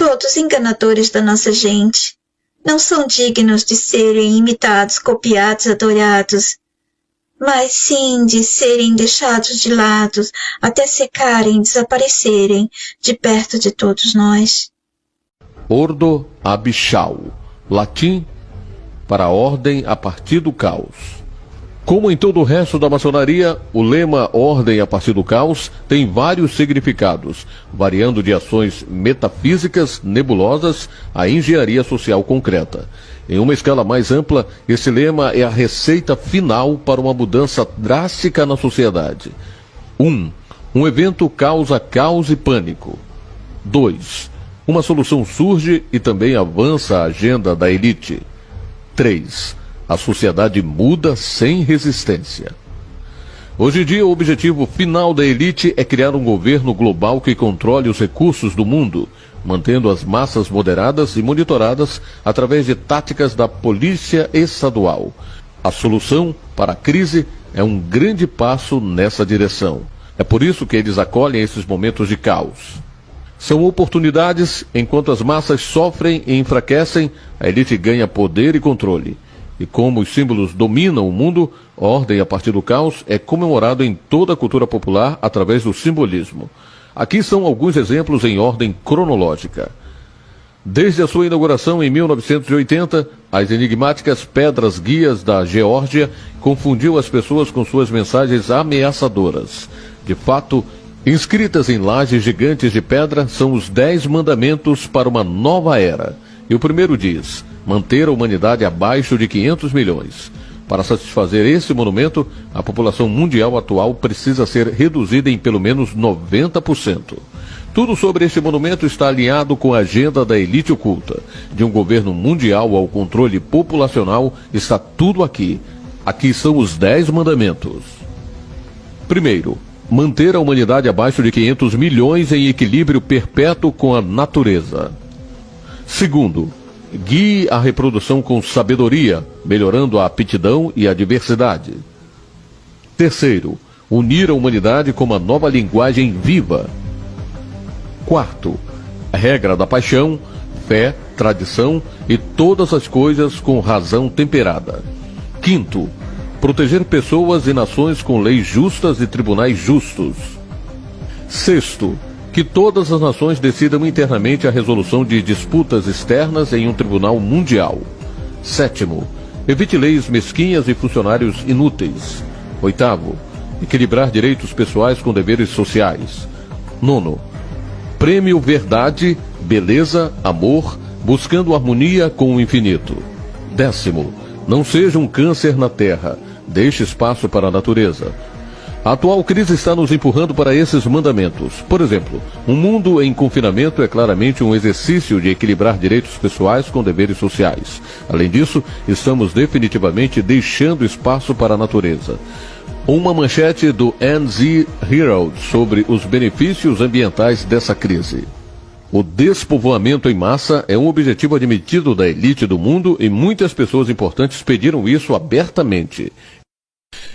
todos enganadores da nossa gente. Não são dignos de serem imitados, copiados, adorados, mas sim de serem deixados de lado até secarem, desaparecerem de perto de todos nós. Ordo Abishal, latim para a ordem a partir do caos. Como em todo o resto da maçonaria, o lema Ordem a partir do caos tem vários significados, variando de ações metafísicas nebulosas à engenharia social concreta. Em uma escala mais ampla, esse lema é a receita final para uma mudança drástica na sociedade. 1. Um evento causa caos e pânico. 2. Uma solução surge e também avança a agenda da elite. 3. A sociedade muda sem resistência. Hoje em dia, o objetivo final da elite é criar um governo global que controle os recursos do mundo, mantendo as massas moderadas e monitoradas através de táticas da polícia estadual. A solução para a crise é um grande passo nessa direção. É por isso que eles acolhem esses momentos de caos. São oportunidades, enquanto as massas sofrem e enfraquecem, a elite ganha poder e controle. E como os símbolos dominam o mundo, a ordem a partir do caos é comemorado em toda a cultura popular através do simbolismo. Aqui são alguns exemplos em ordem cronológica. Desde a sua inauguração em 1980, as enigmáticas pedras guias da Geórgia confundiam as pessoas com suas mensagens ameaçadoras. De fato, inscritas em lajes gigantes de pedra, são os 10 mandamentos para uma nova era. E o primeiro diz: manter a humanidade abaixo de 500 milhões. Para satisfazer esse monumento, a população mundial atual precisa ser reduzida em pelo menos 90%. Tudo sobre este monumento está alinhado com a agenda da elite oculta. De um governo mundial ao controle populacional, está tudo aqui. Aqui são os 10 mandamentos. Primeiro, manter a humanidade abaixo de 500 milhões em equilíbrio perpétuo com a natureza. Segundo, guie a reprodução com sabedoria, melhorando a aptidão e a diversidade. Terceiro, unir a humanidade com uma nova linguagem viva. Quarto, a regra da paixão, fé, tradição e todas as coisas com razão temperada. Quinto, proteger pessoas e nações com leis justas e tribunais justos. Sexto, que todas as nações decidam internamente a resolução de disputas externas em um tribunal mundial. Sétimo, evite leis mesquinhas e funcionários inúteis. Oitavo, equilibrar direitos pessoais com deveres sociais. Nono, prêmio verdade, beleza, amor, buscando harmonia com o infinito. Décimo, não seja um câncer na terra, deixe espaço para a natureza. A atual crise está nos empurrando para esses mandamentos. Por exemplo, um mundo em confinamento é claramente um exercício de equilibrar direitos pessoais com deveres sociais. Além disso, estamos definitivamente deixando espaço para a natureza. Uma manchete do NZ Herald sobre os benefícios ambientais dessa crise. O despovoamento em massa é um objetivo admitido da elite do mundo e muitas pessoas importantes pediram isso abertamente.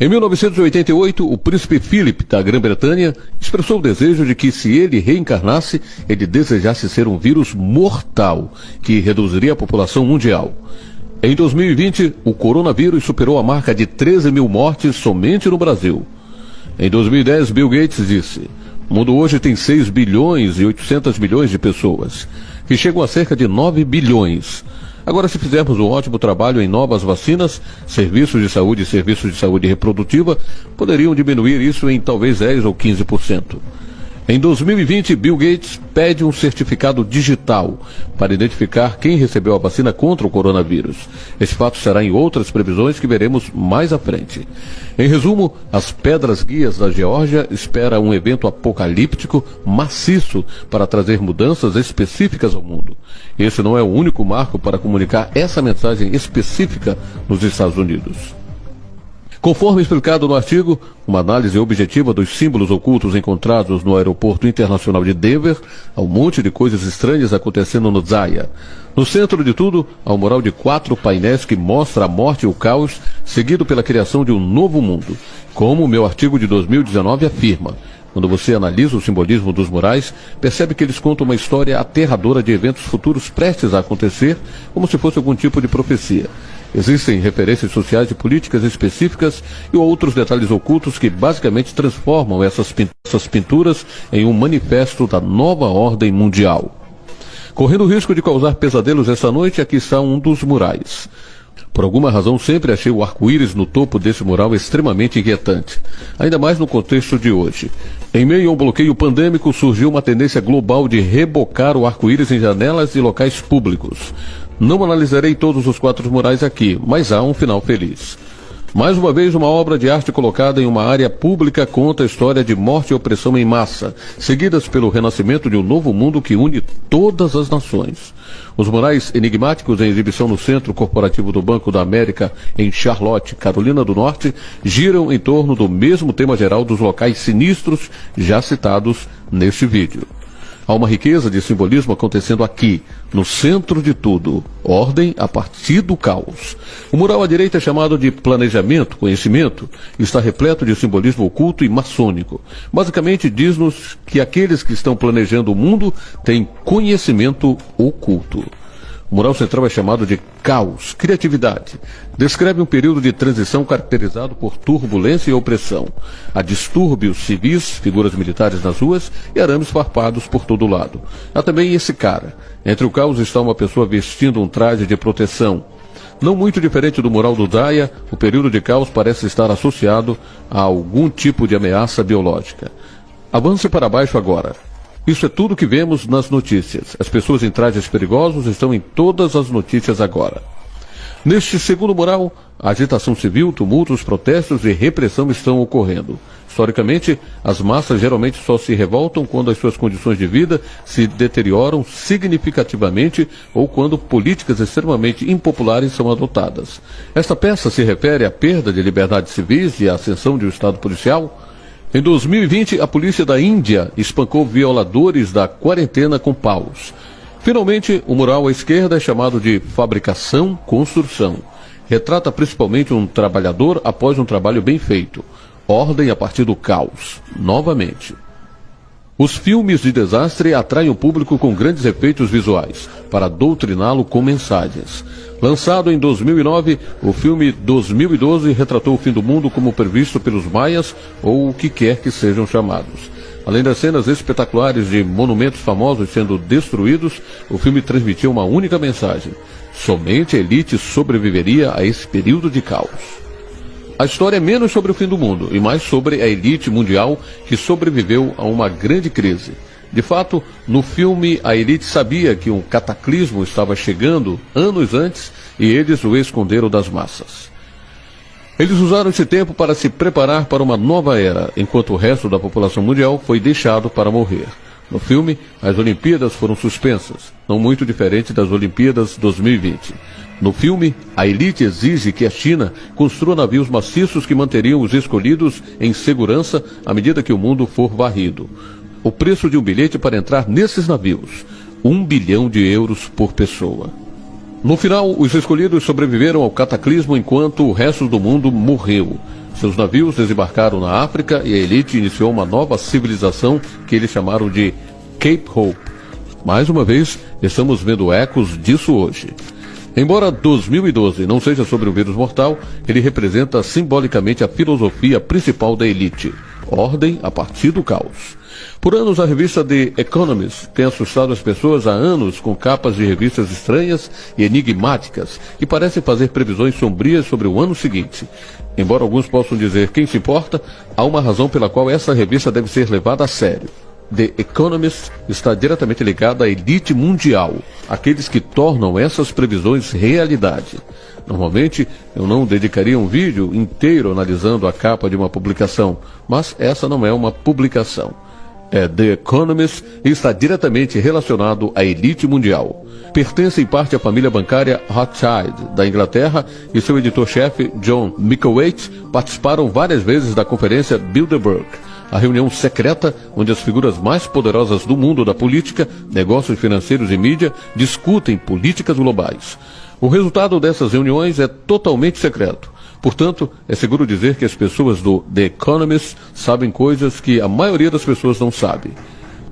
Em 1988, o príncipe Philip da Grã-Bretanha expressou o desejo de que, se ele reencarnasse, ele desejasse ser um vírus mortal que reduziria a população mundial. Em 2020, o coronavírus superou a marca de 13 mil mortes somente no Brasil. Em 2010, Bill Gates disse: o mundo hoje tem 6 bilhões e 800 milhões de pessoas, que chegam a cerca de 9 bilhões. Agora, se fizermos um ótimo trabalho em novas vacinas, serviços de saúde e serviços de saúde reprodutiva, poderiam diminuir isso em talvez 10 ou 15%. Em 2020, Bill Gates pede um certificado digital para identificar quem recebeu a vacina contra o coronavírus. Esse fato será em outras previsões que veremos mais à frente. Em resumo, as pedras guias da Geórgia esperam um evento apocalíptico maciço para trazer mudanças específicas ao mundo. Esse não é o único marco para comunicar essa mensagem específica nos Estados Unidos. Conforme explicado no artigo, uma análise objetiva dos símbolos ocultos encontrados no aeroporto internacional de Denver, há um monte de coisas estranhas acontecendo no Zaya. No centro de tudo, há um mural de 4 painéis que mostra a morte e o caos, seguido pela criação de um novo mundo. Como o meu artigo de 2019 afirma, Quando você analisa o simbolismo dos murais, percebe que eles contam uma história aterradora de eventos futuros prestes a acontecer, como se fosse algum tipo de profecia. Existem referências sociais e políticas específicas e outros detalhes ocultos que basicamente transformam essas pinturas em um manifesto da nova ordem mundial. Correndo o risco de causar pesadelos esta noite, aqui está um dos murais. Por alguma razão, sempre achei o arco-íris no topo desse mural extremamente inquietante, ainda mais no contexto de hoje. Em meio a um bloqueio pandêmico, surgiu uma tendência global de rebocar o arco-íris em janelas e locais públicos. Não analisarei todos os 4 murais aqui, mas há um final feliz. Mais uma vez, uma obra de arte colocada em uma área pública conta a história de morte e opressão em massa, seguidas pelo renascimento de um novo mundo que une todas as nações. Os murais enigmáticos em exibição no Centro Corporativo do Banco da América, em Charlotte, Carolina do Norte, giram em torno do mesmo tema geral dos locais sinistros já citados neste vídeo. Há uma riqueza de simbolismo acontecendo aqui, no centro de tudo, ordem a partir do caos. O mural à direita é chamado de planejamento, conhecimento, está repleto de simbolismo oculto e maçônico. Basicamente diz-nos que aqueles que estão planejando o mundo têm conhecimento oculto. O mural central é chamado de caos, criatividade. Descreve um período de transição caracterizado por turbulência e opressão. Há distúrbios civis, figuras militares nas ruas e arames farpados por todo lado. Há também esse cara. Entre o caos está uma pessoa vestindo um traje de proteção. Não muito diferente do mural do Daya, o período de caos parece estar associado a algum tipo de ameaça biológica. Avance para baixo agora. Isso é tudo que vemos nas notícias. As pessoas em trajes perigosos estão em todas as notícias agora. Neste segundo mural, a agitação civil, tumultos, protestos e repressão estão ocorrendo. Historicamente, as massas geralmente só se revoltam quando as suas condições de vida se deterioram significativamente ou quando políticas extremamente impopulares são adotadas. Esta peça se refere à perda de liberdades civis e à ascensão de um Estado policial. Em 2020, a polícia da Índia espancou violadores da quarentena com paus. Finalmente, o mural à esquerda é chamado de fabricação-construção. Retrata principalmente um trabalhador após um trabalho bem feito. Ordem a partir do caos. Novamente. Os filmes de desastre atraem o público com grandes efeitos visuais, para doutriná-lo com mensagens. Lançado em 2009, o filme 2012 retratou o fim do mundo como previsto pelos maias ou o que quer que sejam chamados. Além das cenas espetaculares de monumentos famosos sendo destruídos, o filme transmitia uma única mensagem. Somente a elite sobreviveria a esse período de caos. A história é menos sobre o fim do mundo e mais sobre a elite mundial que sobreviveu a uma grande crise. De fato, no filme, a elite sabia que um cataclismo estava chegando anos antes e eles o esconderam das massas. Eles usaram esse tempo para se preparar para uma nova era, enquanto o resto da população mundial foi deixado para morrer. No filme, as Olimpíadas foram suspensas, não muito diferente das Olimpíadas 2020. No filme, a elite exige que a China construa navios maciços que manteriam os escolhidos em segurança à medida que o mundo for varrido. O preço de um bilhete para entrar nesses navios, 1 bilhão de euros por pessoa. No final, os escolhidos sobreviveram ao cataclismo enquanto o resto do mundo morreu. Seus navios desembarcaram na África e a elite iniciou uma nova civilização que eles chamaram de Cape Hope. Mais uma vez, estamos vendo ecos disso hoje. Embora 2012 não seja sobre o vírus mortal, ele representa simbolicamente a filosofia principal da elite. Ordem a partir do caos. Por anos, a revista The Economist tem assustado as pessoas há anos com capas de revistas estranhas e enigmáticas que parecem fazer previsões sombrias sobre o ano seguinte. Embora alguns possam dizer quem se importa, há uma razão pela qual essa revista deve ser levada a sério. The Economist está diretamente ligada à elite mundial, aqueles que tornam essas previsões realidade. Normalmente, eu não dedicaria um vídeo inteiro analisando a capa de uma publicação, mas essa não é uma publicação. The Economist está diretamente relacionado à elite mundial. Pertence em parte à família bancária Rothschild, da Inglaterra, e seu editor-chefe, John Micklethwait, participaram várias vezes da conferência Bilderberg, a reunião secreta onde as figuras mais poderosas do mundo da política, negócios financeiros e mídia discutem políticas globais. O resultado dessas reuniões é totalmente secreto. Portanto, é seguro dizer que as pessoas do The Economist sabem coisas que a maioria das pessoas não sabe.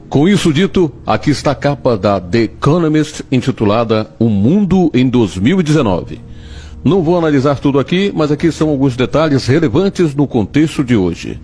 Com isso dito, aqui está a capa da The Economist intitulada O Mundo em 2019. Não vou analisar tudo aqui, mas aqui são alguns detalhes relevantes no contexto de hoje.